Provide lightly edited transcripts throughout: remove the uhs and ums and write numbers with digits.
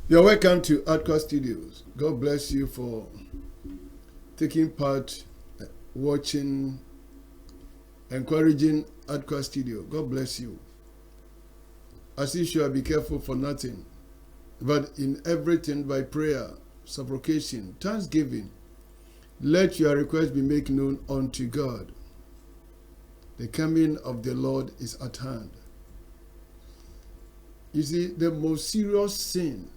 You're welcome to Adkwart Studios. God bless you for taking part, watching, encouraging Adkwart Studio. God bless you. As usual, be careful for nothing, but in everything by prayer, supplication, thanksgiving, let your requests be made known unto God. The coming of the Lord is at hand. You see, the most serious sin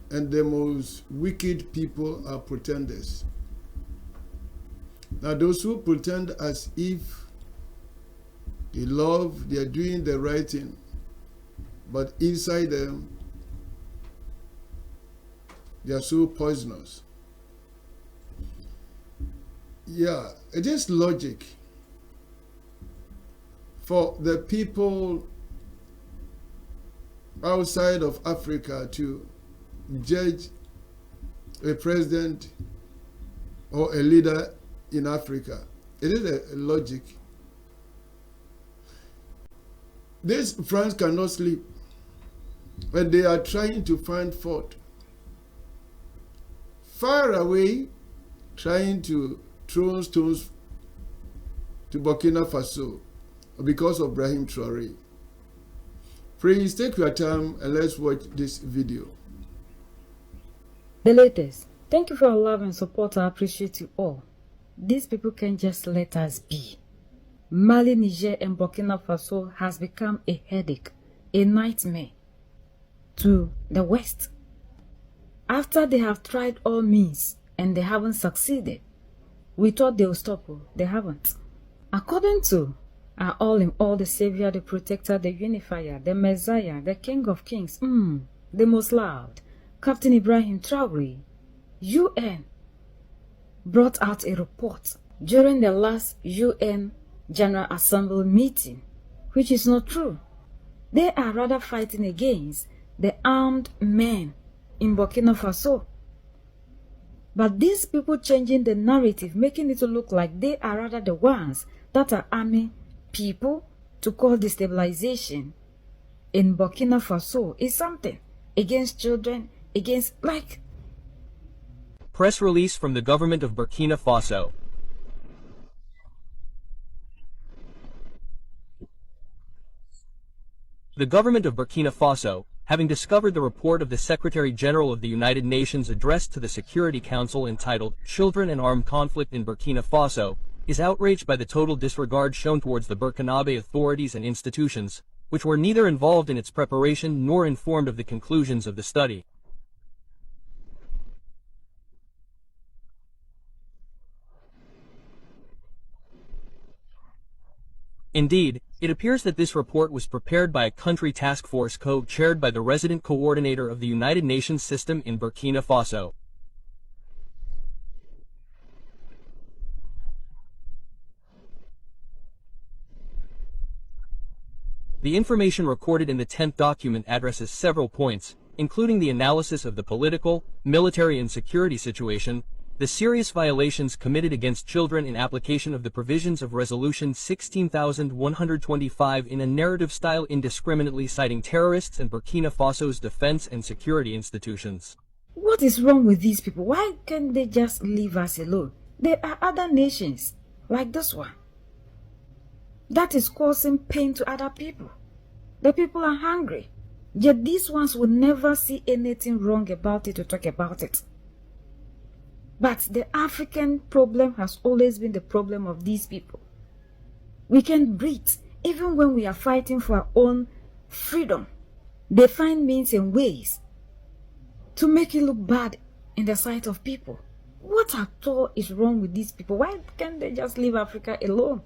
and the most wicked people are pretenders. Now, those who pretend as if they love, they are doing the right thing, but inside them, they are so poisonous. Yeah, it is logic for the people outside of Africa to judge a president or a leader in Africa. It is a logic. These friends cannot sleep when they are trying to find fault. Far away, trying to throw stones to Burkina Faso because of Ibrahim Traoré. Please take your time and let's watch this video. The latest. Thank you for your love and support. I appreciate you all. These people can't just let us be. Mali, Niger, and Burkina Faso has become a headache, a nightmare to the West. After they have tried all means and they haven't succeeded, we thought they would stop. They haven't. According to our all in all, the Savior, the Protector, the Unifier, the Messiah, the King of Kings, the most loved, Captain Ibrahim Traoré, UN brought out a report during the last UN General Assembly meeting, which is not true. They are rather fighting against the armed men in Burkina Faso. But these people changing the narrative, making it to look like they are rather the ones that are arming people to cause destabilization in Burkina Faso is something against children, against like. Press release from the government of Burkina Faso. The government of Burkina Faso, having discovered the report of the Secretary General of the United Nations addressed to the Security Council entitled Children and Armed Conflict in Burkina Faso, is outraged by the total disregard shown towards the Burkinabe authorities and institutions, which were neither involved in its preparation nor informed of the conclusions of the study. Indeed, it appears that this report was prepared by a country task force co-chaired by the resident coordinator of the United Nations system in Burkina Faso. The information recorded in the 10th document addresses several points, including the analysis of the political, military and security situation, the serious violations committed against children in application of the provisions of Resolution 16125 in a narrative style indiscriminately citing terrorists and Burkina Faso's defense and security institutions. What is wrong with these people? Why can't they just leave us alone? There are other nations like this one that is causing pain to other people. The people are hungry. Yet these ones will never see anything wrong about it or talk about it. But the African problem has always been the problem of these people. We can't breathe, even when we are fighting for our own freedom. They find means and ways to make it look bad in the sight of people. What at all is wrong with these people? Why can't they just leave Africa alone?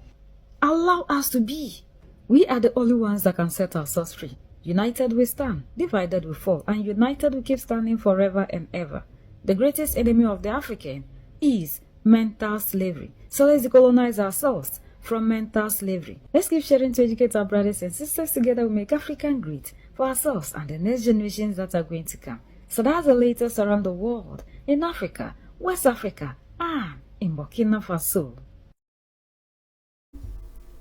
Allow us to be. We are the only ones that can set ourselves free. United we stand, divided we fall, and united we keep standing forever and ever. The greatest enemy of the African is mental slavery. So let's decolonize ourselves from mental slavery. Let's keep sharing to educate our brothers and sisters. Together we make African great for ourselves and the next generations that are going to come. So that's the latest around the world, in Africa, West Africa, and in Burkina Faso.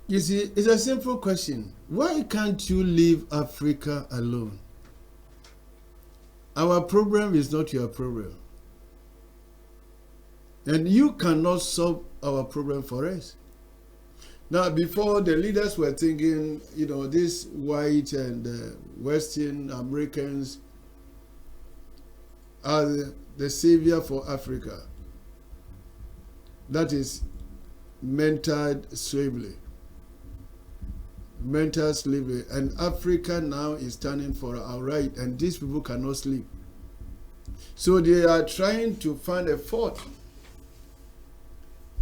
You see, it's a simple question. Why can't you leave Africa alone? Our problem is not your problem. And you cannot solve our problem for us. Now, before, the leaders were thinking, these white and Western Americans are the savior for Africa. That is mental slavery. Mental slavery. And Africa now is standing for our right, and these people cannot sleep. So they are trying to find a fault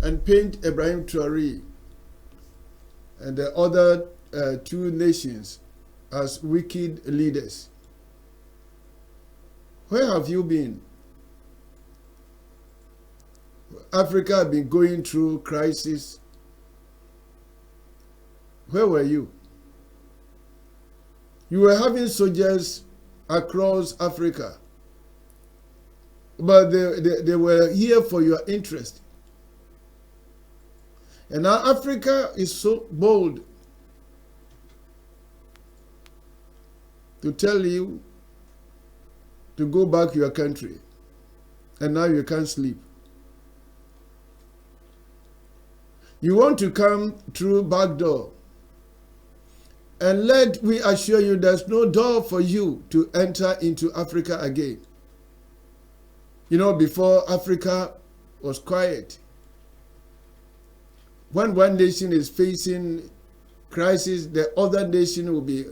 and paint Ibrahim Traoré and the other two nations as wicked leaders. Where have you been? Africa has been going through crisis. Where were you? You were having soldiers across Africa, but they were here for your interest. And now Africa is so bold to tell you to go back to your country. And now you can't sleep. You want to come through back door. And let me assure you, there's no door for you to enter into Africa again. Before, Africa was quiet. When one nation is facing crisis, the other nation will be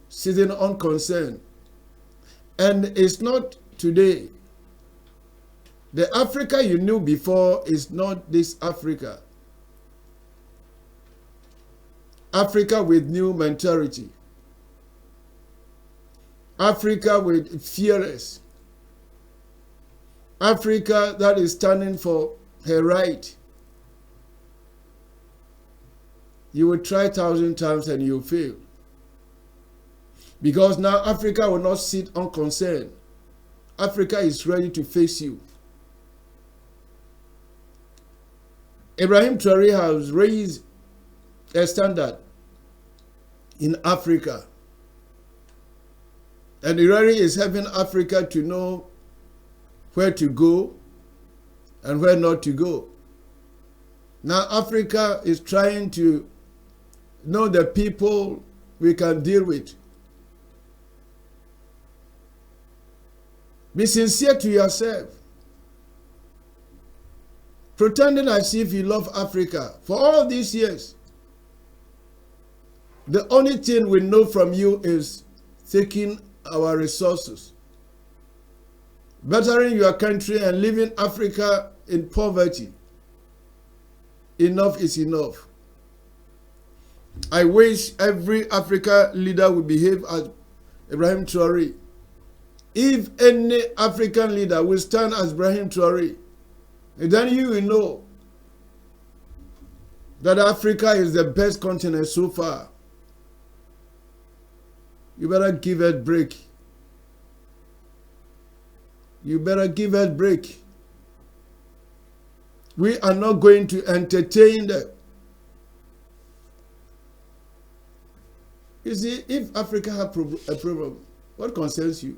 sitting unconcerned. And it's not today. The Africa you knew before is not this Africa. Africa with new mentality. Africa with fearless. Africa that is standing for her right. You will try 1,000 times and you fail. Because now Africa will not sit unconcerned. Africa is ready to face you. Ibrahim Traoré has raised a standard in Africa. And Traoré is helping Africa to know where to go and where not to go. Now Africa is trying to know the people we can deal with. Be sincere to yourself. Pretending as if you love Africa for all these years. The only thing we know from you is taking our resources, bettering your country and leaving Africa in poverty. Enough is enough. I wish every Africa leader would behave as Ibrahim Traoré. If any African leader will stand as Ibrahim Traoré, then you will know that Africa is the best continent so far. You better give it a break. You better give it a break. We are not going to entertain them. You see, if Africa has a problem, what concerns you?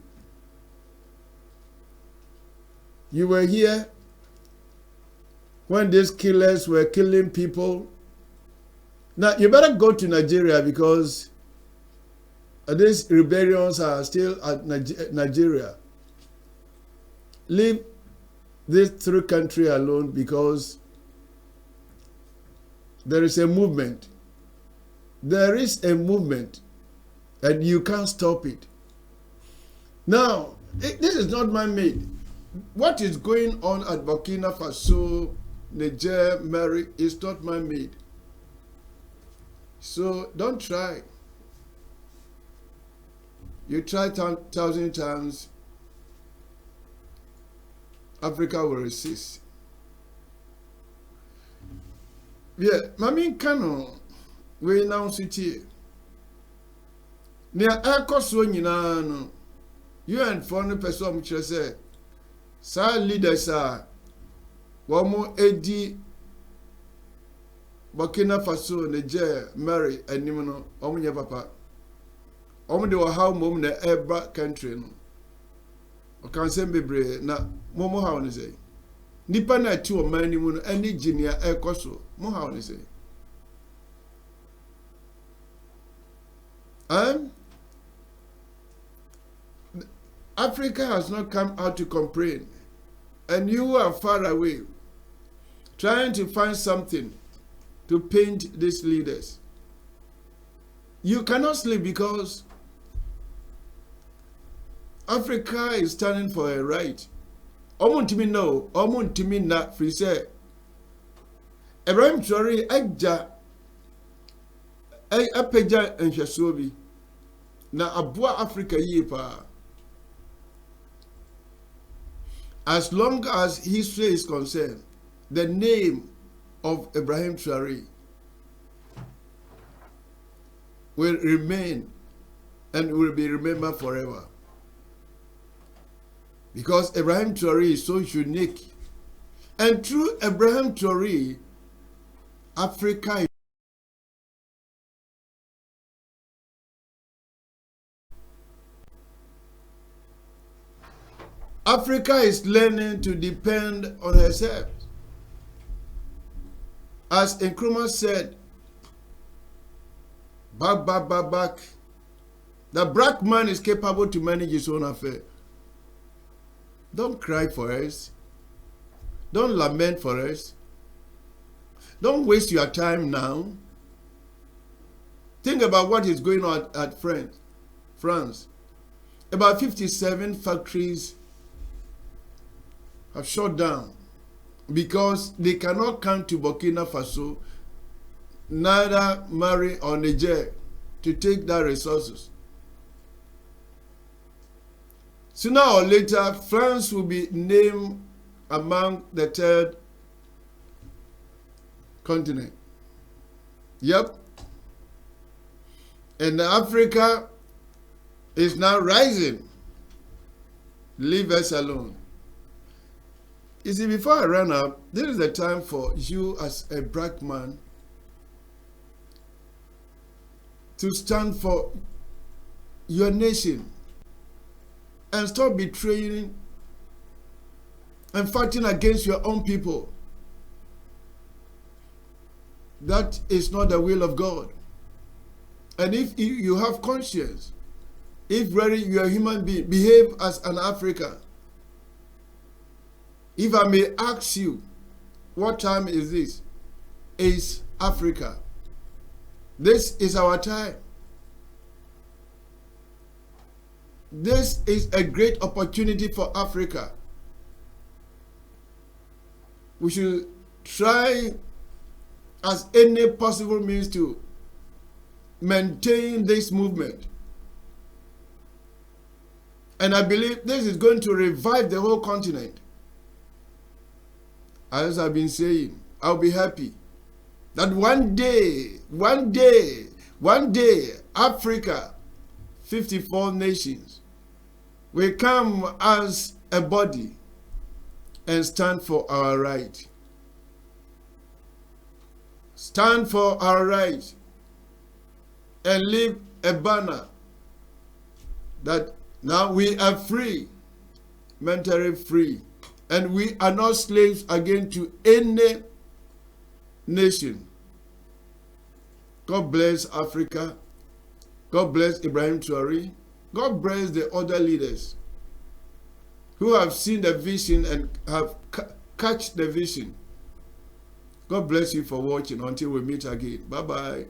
You were here when these killers were killing people. Now, you better go to Nigeria because these rebellions are still at Nigeria. Leave these three countries alone because there is a movement. There is a movement and you can't stop it. Now, this is not man-made. What is going on at Burkina Faso, Niger, Mali is not man-made. So don't try. You try 1,000 times, Africa will resist. Yeah, Mami Kano, we now sit here. Near Aircoso, no. You and foreign person, which I say, Sir leaders are one more AD Burkina Faso, Niger, Mali, and Nimano, Omunya Papa. De were how mom the Eba country. No. Okanse bebre na momo ha woni say. Nipa na ti o man ni mu no ani ginia ekoso. Mo ha woni say. Africa has not come out to complain, and you are far away trying to find something to paint these leaders. You cannot sleep because Africa is standing for a right. Omuntimi no, omuntimi na free say. Ibrahim Traoré aja apeja enhwesobi na aboa Africa yie pa. As long as history is concerned, the name of Ibrahim Traoré will remain and will be remembered forever. Because Ibrahim Traoré is so unique. And through Ibrahim Traoré, Africa is learning to depend on herself. As Nkrumah said, back, the black man is capable to manage his own affair. Don't cry for us. Don't lament for us. Don't waste your time now. Think about what is going on at France. About 57 factories have shut down because they cannot come to Burkina Faso, neither Mali or Niger, to take their resources. Sooner or later, France will be named among the third continent. Yep. And Africa is now rising. Leave us alone. You see, before I run up, this is the time for you as a black man to stand for your nation and stop betraying and fighting against your own people. That is not the will of God. And if you have conscience, if really you are a human being, behave as an African. If I may ask you, what time is this? It's Africa. This is our time. This is a great opportunity for Africa. We should try as any possible means to maintain this movement. And I believe this is going to revive the whole continent. As I've been saying, I'll be happy that one day, Africa, 54 nations, will come as a body and stand for our right. Stand for our right and leave a banner that now we are free, mentally free, and we are not slaves again to any nation. God bless Africa. God bless Ibrahim Traoré. God bless the other leaders who have seen the vision and have catch the vision. God bless you for watching. Until we meet again. Bye-bye.